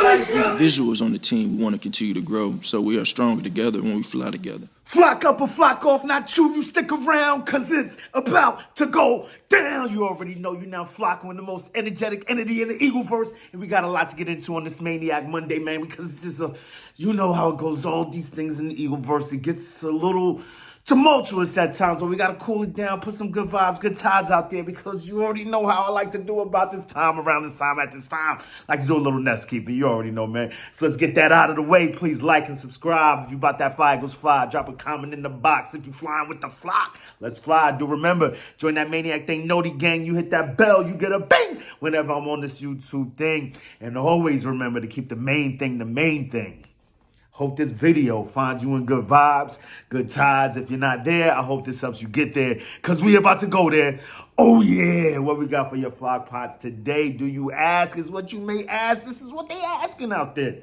The visuals on the team, we want to continue to grow, so we are stronger together when we fly together. Flock up or flock off, not you stick around, cause it's about to go down. You already know you're now flocking with the most energetic entity in the Eagleverse. And we got a lot to get into on this Maniac Monday, man, because it's just you know how it goes, all these things in the Eagleverse. It gets a little tumultuous at times, but we gotta cool it down, put some good vibes, good tides out there, because you already know how I like to do about this time, around this time, at this time. I like to do a little nest keeping, you already know, man. So let's get that out of the way. Please like and subscribe. If you about that fly, goes fly. Drop a comment in the box if you flying with the flock. Let's fly. Do remember, join that Maniac Thing Noti gang. You hit that bell, you get a bing whenever I'm on this YouTube thing. And always remember to keep the main thing the main thing. Hope this video finds you in good vibes, good tides. If you're not there, I hope this helps you get there, because we about to go there. Oh, yeah. What we got for your flock pots today, do you ask, is what you may ask. This is what they asking out there.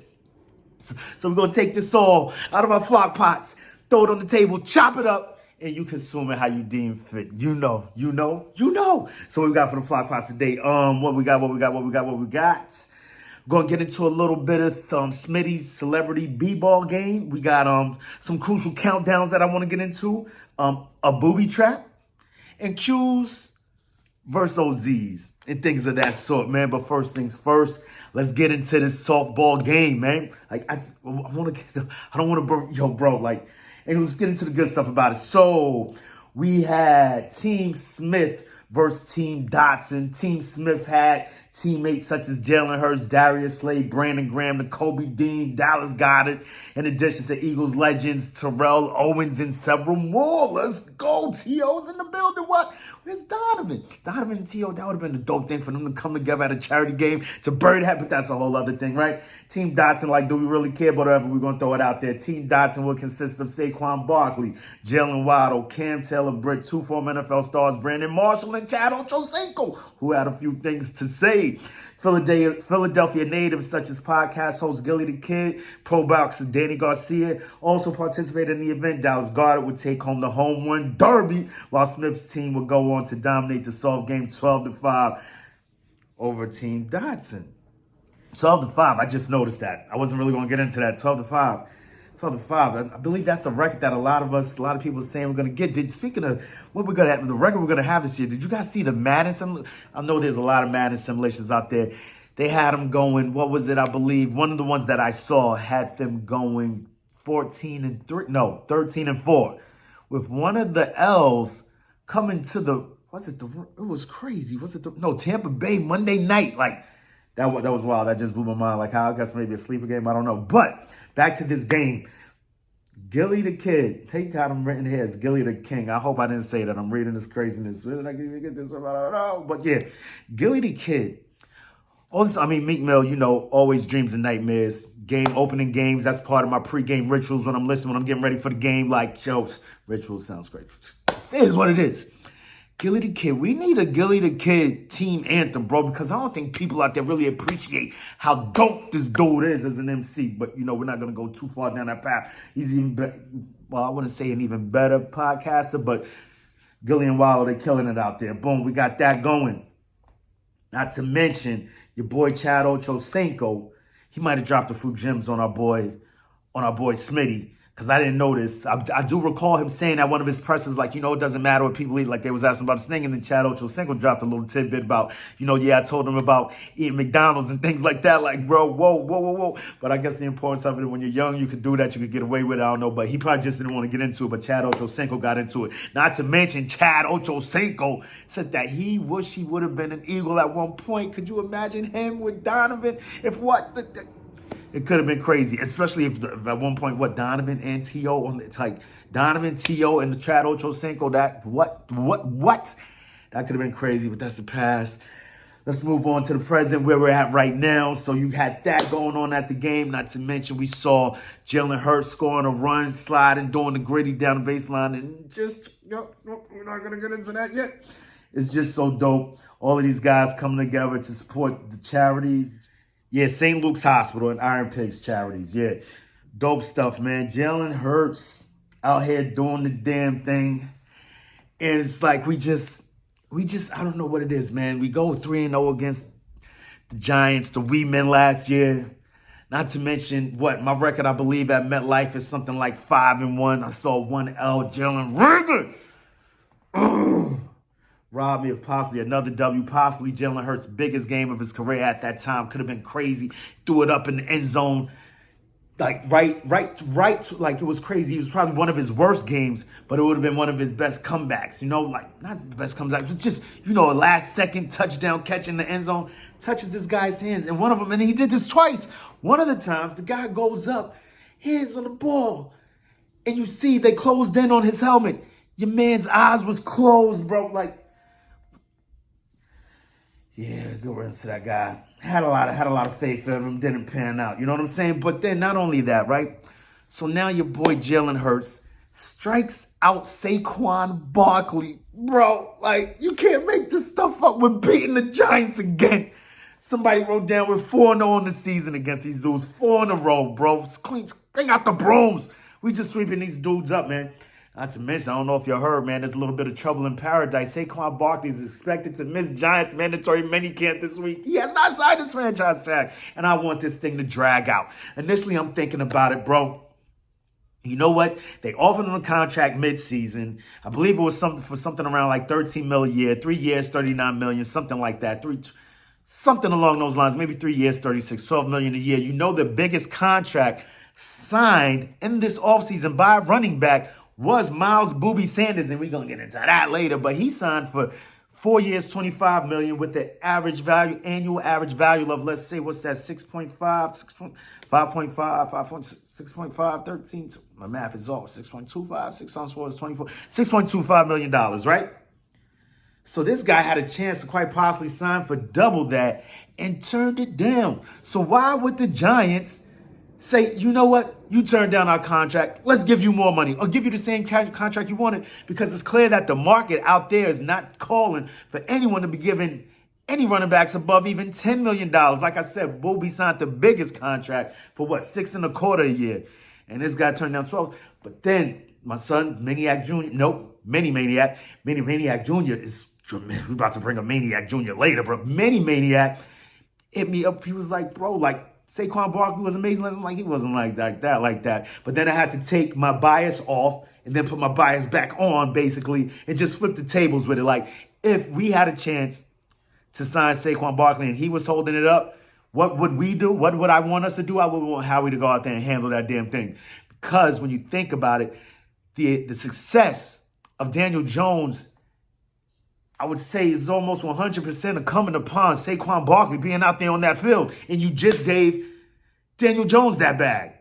So we're going to take this all out of our flock pots, throw it on the table, chop it up, and you consume it how you deem fit. You know. So what we got for the flock pots today? What we got? Gonna get into a little bit of some Smitty's celebrity b-ball game. We got some crucial countdowns that I want to get into. A Boobie trap and Q's versus OZs and things of that sort, man. But first things first, let's get into this softball game, man. Like I don't want to, bro. And let's get into the good stuff about it. So we had Team Smith versus Team Dotson. Team Smith had teammates such as Jalen Hurts, Darius Slay, Brandon Graham, Nakobe Dean, Dallas Goedert, in addition to Eagles legends Terrell Owens and several more. Let's go. T.O.'s in the building. What? Where's Donovan? Donovan and T.O., that would have been a dope thing for them to come together at a charity game to bury that, but that's a whole other thing, right? Team Dotson, like, do we really care about whatever? We're going to throw it out there. Team Dotson will consist of Saquon Barkley, Jalen Waddle, Cam Taylor-Britt, two former NFL stars, Brandon Marshall, and Chad Ochocinco, who had a few things to say. Philadelphia natives such as podcast host Gilly the Kid, pro boxer Danny Garcia also participated in the event. Dallas Goedert would take home the home run derby, while Smith's team would go on to dominate the soft game 12-5 over Team Dotson. 12-5, I just noticed that. I wasn't really going to get into that. 12-5. 12-5. I believe that's a record that a lot of people are saying we're going to get. Speaking of what we're going to have, the record we're going to have this year, did you guys see the Madden? I know there's a lot of Madden simulations out there. They had them going, what was it, I believe? One of the ones that I saw had them going 13-4. With one of the L's coming to it was crazy. Tampa Bay Monday night. Like, that was wild. That just blew my mind. Like, how I guess maybe a sleeper game. I don't know. But back to this game. Gilly the Kid. Take out him written here as Gilly the King. I hope I didn't say that. I'm reading this craziness. Where did I get this from? I don't know. But yeah, Gilly the Kid. Meek Mill, always dreams and nightmares. Game opening games. That's part of my pregame rituals when I'm listening, when I'm getting ready for the game. Like, rituals sounds great. It is what it is. Gilly the Kid. We need a Gilly the Kid team anthem, bro, because I don't think people out there really appreciate how dope this dude is as an MC. But, we're not going to go too far down that path. He's even better. Well, I wouldn't say an even better podcaster, but Gilly and Wallow, they're killing it out there. Boom, we got that going. Not to mention your boy Chad Ochocinco. He might have dropped a few gems on our boy Smitty. Because I didn't notice. I do recall him saying at one of his pressers, like, it doesn't matter what people eat. Like, they was asking about this thing, and then Chad Ochocinco dropped a little tidbit about, I told him about eating McDonald's and things like that. Like, bro, whoa. But I guess the importance of it, when you're young, you could do that. You could get away with it. I don't know. But he probably just didn't want to get into it. But Chad Ochocinco got into it. Not to mention, Chad Ochocinco said that he wished he would have been an Eagle at one point. Could you imagine him with Donovan? It could have been crazy, especially if at one point, Donovan and T.O. Donovan, T.O. and the Chad Ochocinco, what? That could have been crazy, but that's the past. Let's move on to the present, where we're at right now. So you had that going on at the game. Not to mention, we saw Jalen Hurts scoring a run, sliding, doing the gritty down the baseline, and we're not going to get into that yet. It's just so dope. All of these guys coming together to support the charities. Yeah, St. Luke's Hospital and Iron Pigs charities. Yeah, dope stuff, man. Jalen Hurts out here doing the damn thing. And it's like we just, I don't know what it is, man. We go 3-0 against the Giants, the Wee Men last year. Not to mention what my record, I believe, at MetLife is something like 5-1. I saw 1 L. Jalen Rigor robbed me of possibly another W. Possibly Jalen Hurts' biggest game of his career at that time. Could have been crazy. Threw it up in the end zone. Like right, like it was crazy. It was probably one of his worst games, but it would have been one of his best comebacks. Like not the best comebacks, but just a last second touchdown catch in the end zone, touches this guy's hands, and one of them, and he did this twice. One of the times the guy goes up, hands on the ball, and you see they closed in on his helmet. Your man's eyes was closed, bro. Like, yeah, good riddance to that guy. Had a lot of faith in him, didn't pan out. You know what I'm saying? But then not only that, right? So now your boy Jalen Hurts strikes out Saquon Barkley. Bro, like, you can't make this stuff up. We're beating the Giants again. Somebody wrote down we're 4-0 in the season against these dudes. 4 in a row, bro. Bring out the brooms. We just sweeping these dudes up, man. Not to mention, I don't know if you heard, man, there's a little bit of trouble in paradise. Saquon Barkley is expected to miss Giants mandatory minicamp this week. He has not signed his franchise tag, and I want this thing to drag out. Initially, I'm thinking about it, bro. You know what? They offered him a contract mid-season. I believe it was something around like $13 million a year, 3 years, $39 million, something like that. Something along those lines, maybe 3 years, $12 million a year. You know, the biggest contract signed in this offseason by a running back was Miles Boobie Sanders, and we're going to get into that later, but he signed for 4 years, $25 million with the annual average value of, let's say, what's that, 6.5, 5.5, 6.5, 13, my math is off, 6.25, 6 times 4 is 24, $6.25 million, right? So this guy had a chance to quite possibly sign for double that and turned it down. So why would the Giants say, you know what, you turned down our contract, let's give you more money, or give you the same contract you wanted? Because it's clear that the market out there is not calling for anyone to be giving any running backs above even $10 million. Like I said, Boobie signed the biggest contract for what, $6.25 a year. And this guy turned down 12. But then my son, Maniac Jr., Maniac Jr. is, we're about to bring a Maniac Jr. later, but Maniac hit me up. He was like, bro, like, Saquon Barkley was amazing. I'm like, he wasn't like that. But then I had to take my bias off and then put my bias back on, basically, and just flip the tables with it. Like, if we had a chance to sign Saquon Barkley and he was holding it up, what would we do? What would I want us to do? I would want Howie to go out there and handle that damn thing. Because when you think about it, the success of Daniel Jones, I would say, is almost 100% incumbent upon Saquon Barkley being out there on that field. And you just gave Daniel Jones that bag.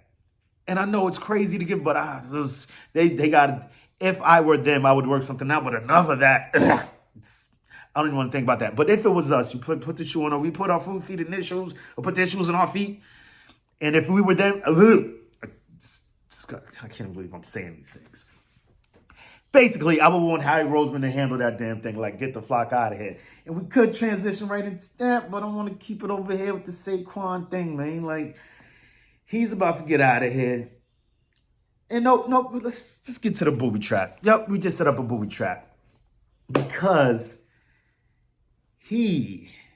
And I know it's crazy to give, but they got, if I were them, I would work something out. But enough of that. I don't even want to think about that. But if it was us, you put the shoe on, or we put our feet in their shoes, or put their shoes on our feet. And if we were them, I can't believe I'm saying these things. Basically, I would want Harry Roseman to handle that damn thing, like get the flock out of here. And we could transition right into that, but I want to keep it over here with the Saquon thing, man. Like, he's about to get out of here. And no, let's just get to the booby trap. Yep, we just set up a booby trap. Because he's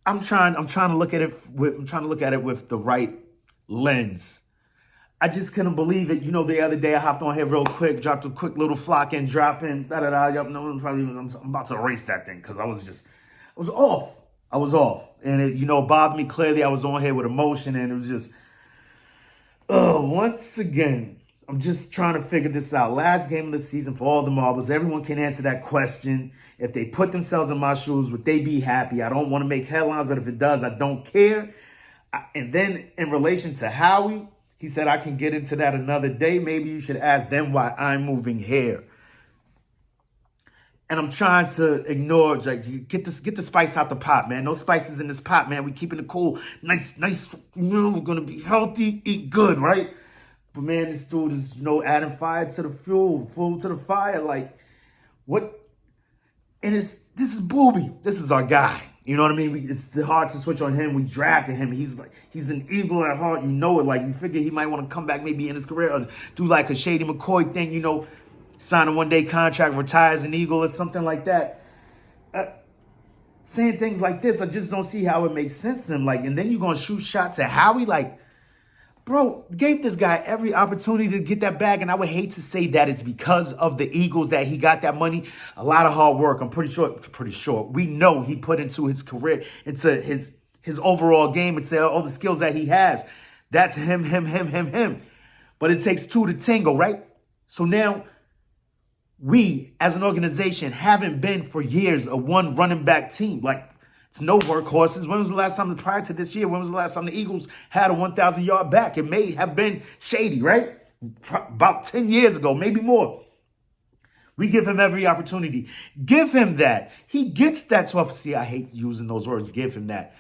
I'm trying to look at it with the right lens. I just couldn't believe it. You know, the other day I hopped on here real quick, dropped a quick little flock in, drop in, I'm about to erase that thing because I was off. And it, bothered me clearly. I was on here with emotion, and it was just, once again, I'm just trying to figure this out. Last game of the season for all the marbles. Everyone can answer that question. If they put themselves in my shoes, would they be happy? I don't want to make headlines, but if it does, I don't care. And then in relation to Howie, he said, I can get into that another day. Maybe you should ask them why I'm moving here. And I'm trying to ignore, like, get the spice out the pot, man. No spices in this pot, man. We keeping it cool. Nice, we're going to be healthy, eat good, right? But, man, this dude is, adding fire to the fuel to the fire. Like, what? And this is Boobie. This is our guy. You know what I mean? It's hard to switch on him. We drafted him. He's an Eagle at heart. You know it. Like, you figure he might want to come back maybe in his career or do like a Shady McCoy thing, sign a one-day contract, retire as an Eagle or something like that. saying things like this, I just don't see how it makes sense to him. Like, and then you're going to shoot shots at Howie? Like, bro, gave this guy every opportunity to get that bag, and I would hate to say that it's because of the Eagles that he got that money. A lot of hard work. I'm pretty sure. We know he put into his career, into his overall game, into all the skills that he has. That's him. But it takes two to tango, right? So now we, as an organization, haven't been for years a one running back team. Like, it's no workhorses. When was the last time, prior to this year, when was the last time the Eagles had a 1,000-yard back? It may have been Shady, right? About 10 years ago, maybe more. We give him every opportunity. Give him that. He gets that 12. See, I hate using those words. Give him that.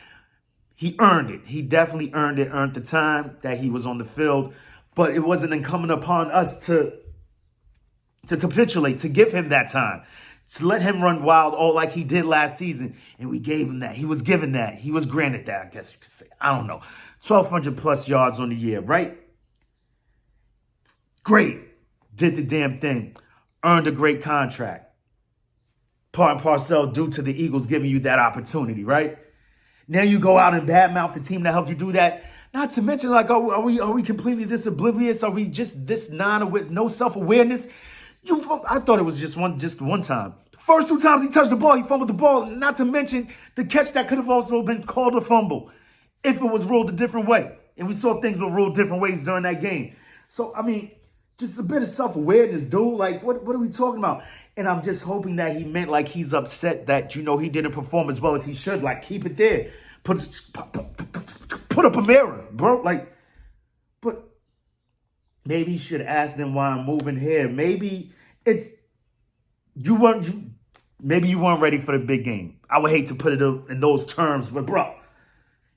He earned it. He definitely earned it, earned the time that he was on the field. But it wasn't incumbent upon us to capitulate, to give him that time, to let him run wild all like he did last season. And we gave him that. He was given that. He was granted that, I guess you could say. I don't know. 1,200 plus yards on the year, right? Great. Did the damn thing. Earned a great contract. Part and parcel due to the Eagles giving you that opportunity, right? Now you go out and badmouth the team that helped you do that. Not to mention, like, are we completely this oblivious? Are we just this no self-awareness? I thought it was just one time. The first two times he touched the ball, he fumbled the ball. Not to mention the catch that could have also been called a fumble if it was ruled a different way. And we saw things were ruled different ways during that game. So, I mean, just a bit of self-awareness, dude. Like, what are we talking about? And I'm just hoping that he meant like he's upset that, he didn't perform as well as he should. Like, keep it there. Put up a mirror, bro. Like, but maybe you should ask them why I'm moving here. Maybe maybe you weren't ready for the big game. I would hate to put it in those terms, but bro,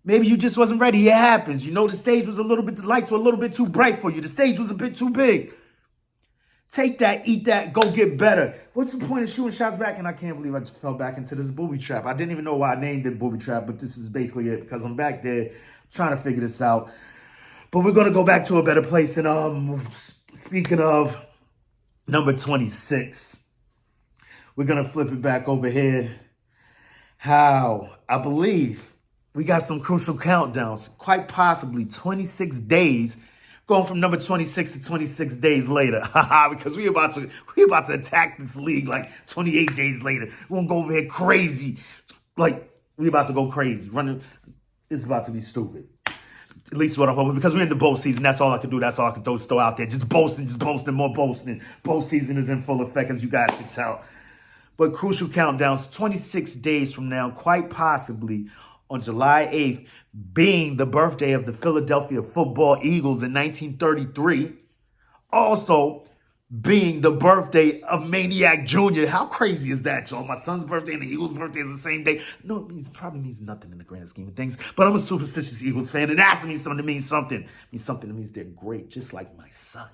maybe you just wasn't ready. It happens. The stage was the lights were a little bit too bright for you. The stage was a bit too big. Take that, eat that, go get better. What's the point of shooting shots back? And I can't believe I just fell back into this booby trap. I didn't even know why I named it booby trap, but this is basically it because I'm back there trying to figure this out. But we're going to go back to a better place. And speaking of number 26, we're going to flip it back over here. How I believe we got some crucial countdowns, quite possibly 26 days. Going from number 26 to 26 days later. Because we about to attack this league like 28 days later. We're going to go over here crazy. Like, we about to go crazy. It's about to be stupid. At least what I'm hoping. Because we're in the bowl season. That's all I can do. That's all I can throw out there. Just boasting, more boasting. Bowl season is in full effect, as you guys can tell. But crucial countdowns, 26 days from now, quite possibly on July 8th, being the birthday of the Philadelphia Football Eagles in 1933. Also being the birthday of Maniac Jr. How crazy is that, y'all? My son's birthday and the Eagles' birthday is the same day. No, it probably means nothing in the grand scheme of things, but I'm a superstitious Eagles fan, and asking me something to mean something. It means something. It means they're great, just like my son.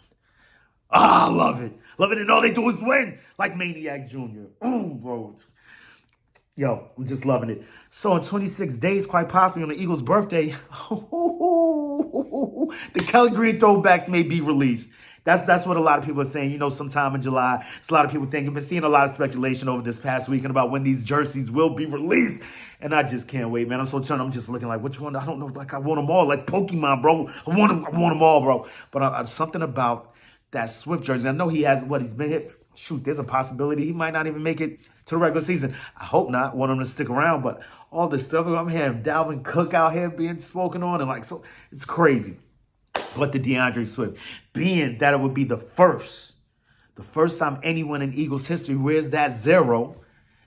I love it. Love it, and all they do is win, like Maniac Jr. Ooh, bro. Yo, I'm just loving it. So in 26 days, quite possibly on the Eagles' birthday, the Kelly Green throwbacks may be released. That's what a lot of people are saying, sometime in July. It's a lot of people thinking. I've been seeing a lot of speculation over this past weekend about when these jerseys will be released. And I just can't wait, man. I'm so turned. I'm just looking like, which one? I don't know. Like, I want them all. Like Pokemon, bro. I want them all, bro. But something about that Swift jersey. I know he has, he's been hit. Shoot, there's a possibility he might not even make it to the regular season. I hope not. Want him to stick around. But all this stuff, I'm hearing Dalvin Cook out here being spoken on. And so it's crazy. But the DeAndre Swift, being that it would be the first time anyone in Eagles history wears that 0.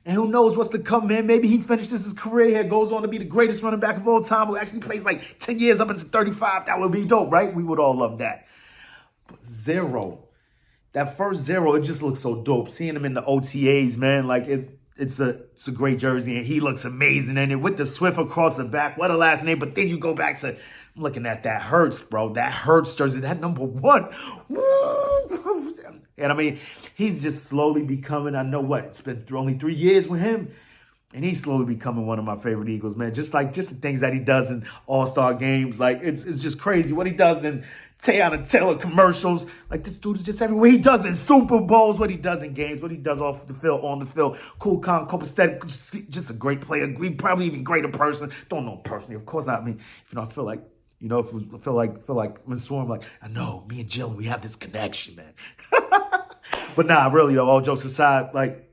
And who knows what's to come, man. Maybe he finishes his career here, goes on to be the greatest running back of all time, who actually plays like 10 years up into 35. That would be dope, right? We would all love that. But 0. That first 0, it just looks so dope. Seeing him in the OTAs, man, like it's a great jersey, and he looks amazing in it with the Swift across the back. What a last name. But then you go back to, I'm looking at that Hurts, bro. That Hurts jersey, that number 1. And I mean, he's just slowly becoming, I know what, it's been only 3 years with him. And he's slowly becoming one of my favorite Eagles, man. Just the things that he does in all-star games. Like, it's just crazy what he does in Teyana Taylor commercials. Like, this dude is just everywhere. He does in Super Bowls, what he does in games, what he does off the field, on the field. Cool, calm, copacetic, just a great player. Probably even greater person. Don't know him personally, of course not. I mean, I feel like, if I feel like Mansour, I'm like, I know, me and Jill, we have this connection, man. But nah, really though, all jokes aside, like,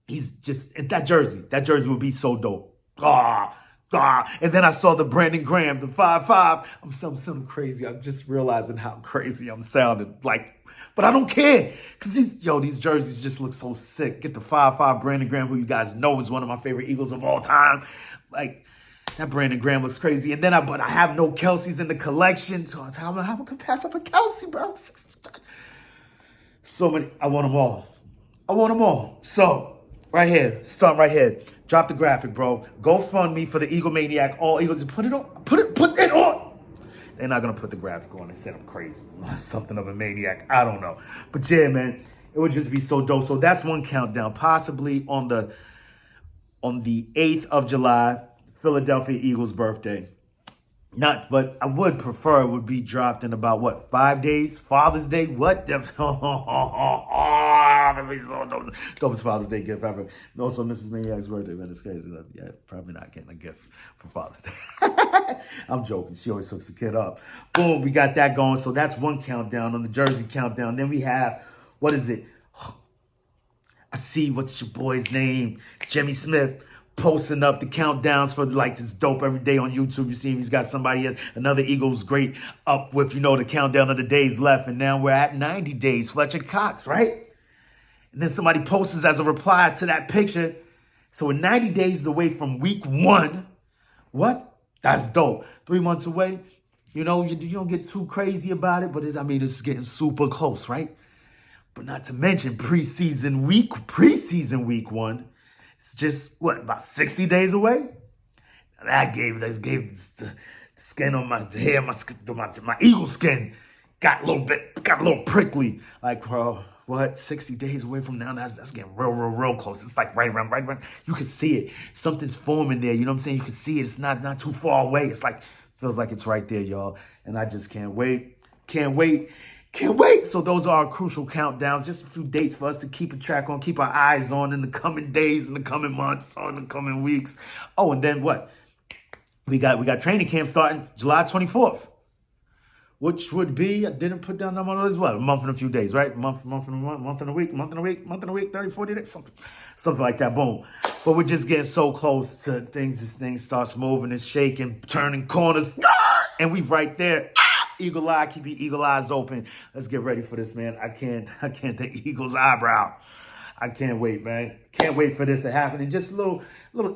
he's just, that jersey would be so dope. And then I saw the Brandon Graham, the 5'5". I'm sounding crazy. I'm just realizing how crazy I'm sounding. Like, but I don't care. Because these jerseys just look so sick. Get the 5'5" Brandon Graham, who you guys know is one of my favorite Eagles of all time. Like, that Brandon Graham looks crazy. And then but I have no Kelce's in the collection. So how I can pass up a Kelce, bro? So many. I want them all. So, right here. Start right here. Drop the graphic, bro. GoFundMe for the Eagle Maniac. All Eagles. Put it on. Put it on. They're not going to put the graphic on. They said I'm crazy. Something of a maniac. I don't know. But yeah, man. It would just be so dope. So that's one countdown. Possibly on the 8th of July. Philadelphia Eagles birthday. But I would prefer it would be dropped in about 5 days? Father's Day? What? That'd be so dope. Dopest Father's Day gift ever. Also, Mrs. Maniac's birthday, man. It's crazy. Yeah, probably not getting a gift for Father's Day. I'm joking. She always hooks the kid up. Boom, we got that going. So that's one countdown on the jersey countdown. Then we have, what is it? I see, what's your boy's name? Jimmy Smith. Posting up the countdowns for like this dope every day on YouTube. You see him, he's got somebody else, another Eagles great up with, the countdown of the days left. And now we're at 90 days, Fletcher Cox, right? And then somebody posts as a reply to that picture. So we're 90 days away from week 1. What? That's dope. 3 months away. You don't get too crazy about it, but it's getting super close, right? But not to mention preseason week 1. It's just, about 60 days away? That gave the skin on my hair, my eagle skin got a little prickly. Like, bro, 60 days away from now? That's getting real close. It's like right around. You can see it. Something's forming there. You know what I'm saying? You can see it. It's not too far away. It's like, feels like it's right there, y'all. And I just can't wait. Can't wait. So those are our crucial countdowns. Just a few dates for us to keep a track on, keep our eyes on in the coming days, in the coming months, or in the coming weeks. Oh, and then what? We got training camp starting July 24th, which would be, I didn't put down number on as well, a month and a few days, right? Month and a week, 30, 40 days, something like that. Boom. But we're just getting so close to things. This thing starts moving and shaking, turning corners, and we right there. Eagle eye, keep your eagle eyes open. Let's get ready for this, man. I can't take Eagle's eyebrow. I can't wait, man. Can't wait for this to happen. And just little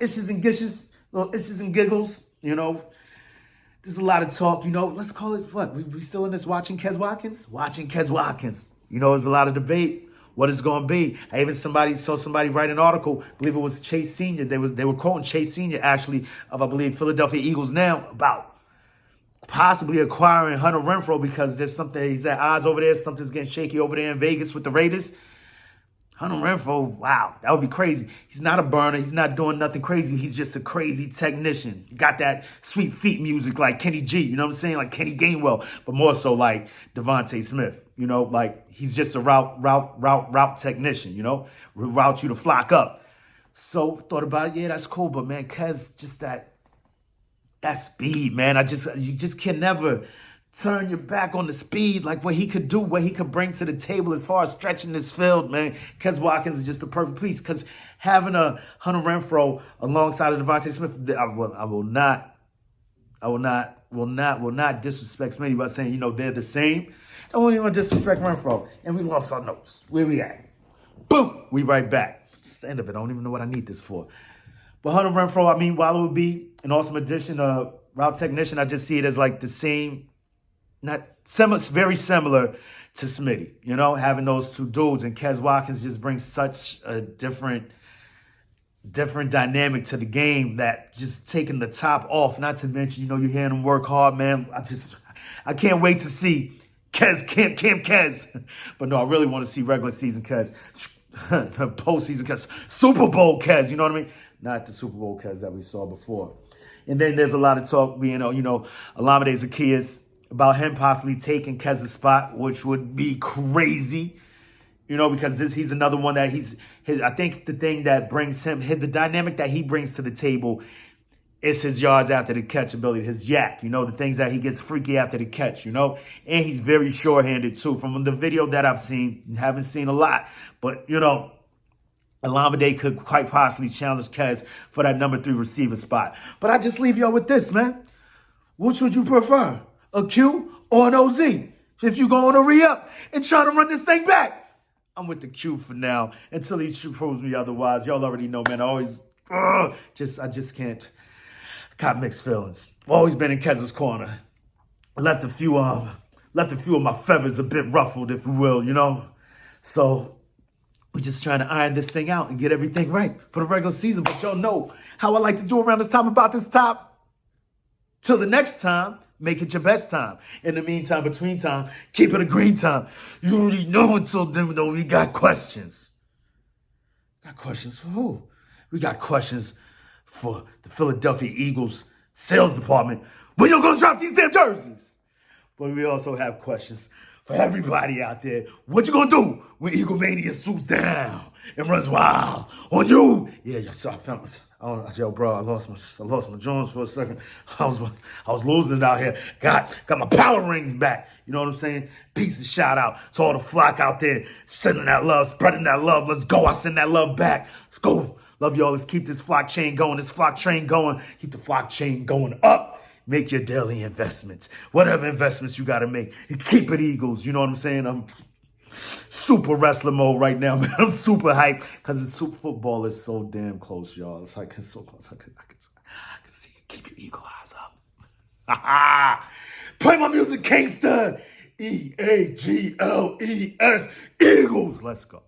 issues and gishes, little issues and giggles, There's a lot of talk, Let's call it what? We still in this watching Kez Watkins? Watching Kez Watkins. There's a lot of debate. What it's going to be. I even saw somebody write an article, I believe it was Chase Sr. They were quoting Chase Sr. actually of, I believe, Philadelphia Eagles now about possibly acquiring Hunter Renfrow because there's something, he's at odds over there. Something's getting shaky over there in Vegas with the Raiders. Hunter Renfrow, wow, that would be crazy. He's not a burner. He's not doing nothing crazy. He's just a crazy technician. He got that sweet feet music like Kenny G, you know what I'm saying? Like Kenny Gainwell, but more so like Devontae Smith, like he's just a route technician, route you to flock up. So thought about it. Yeah, that's cool. But man, Kez, just that speed, man. You just can never turn your back on the speed, like what he could do, what he could bring to the table as far as stretching this field, man. Kez Watkins is just the perfect piece because having a Hunter Renfrow alongside of Devontae Smith, I will not disrespect Smitty by saying, they're the same. I won't even disrespect Renfrow. And we lost our notes. Where we at? Boom! We right back. It's the end of it. I don't even know what I need this for. But Hunter Renfrow, while it would be an awesome addition, route technician, I just see it as like the same, very similar to Smitty, having those two dudes. And Kez Watkins just brings such a different dynamic to the game that just taking the top off, not to mention, you're hearing him work hard, man. I can't wait to see Kez, Camp Kez. But no, I really want to see regular season Kez, postseason Kez, Super Bowl Kez, you know what I mean? Not the Super Bowl Kez that we saw before. And then there's a lot of talk being, Olamide Zaccheaus about him possibly taking Kez's spot, which would be crazy. Because he's another one that I think the thing that brings him, the dynamic that he brings to the table is his yards after the catch ability, his yak, the things that he gets freaky after the catch, and he's very sure-handed too. From the video that I've seen, haven't seen a lot, but, Olamide could quite possibly challenge Kez for that number 3 receiver spot. But I just leave y'all with this, man. Which would you prefer, a Q or an OZ? If you going to re-up and try to run this thing back. I'm with the Q for now until he proves me otherwise. Y'all already know, man. I just can't. Got mixed feelings. Always been in Kez's corner. Left a few of my feathers a bit ruffled, if you will, So we're just trying to iron this thing out and get everything right for the regular season. But y'all know how I like to do around this time about this top. Till the next time, make it your best time. In the meantime, between time, keep it a green time. You already know until then, though, we got questions. Got questions for who? We got questions for the Philadelphia Eagles sales department. When you gonna drop these damn jerseys? But we also have questions for everybody out there. What you gonna do when Eagle Mania swoops down and runs wild on you? Yeah, y'all saw yo, bro, I lost my Jones for a second. I was losing it out here. Got my power rings back. You know what I'm saying? Peace and shout out to all the flock out there, sending that love, spreading that love. Let's go. I send that love back. Let's go. Love y'all. Let's keep this flock chain going. This flock train going. Keep the flock chain going up. Make your daily investments. Whatever investments you got to make. Keep it Eagles. You know what I'm saying? I'm super wrestler mode right now, man. I'm super hyped because the Super Football is so damn close, y'all. It's like, it's so close. I can see it. Keep your eagle eyes up. Play my music, Kingston. E-A-G-L-E-S. Eagles. Let's go.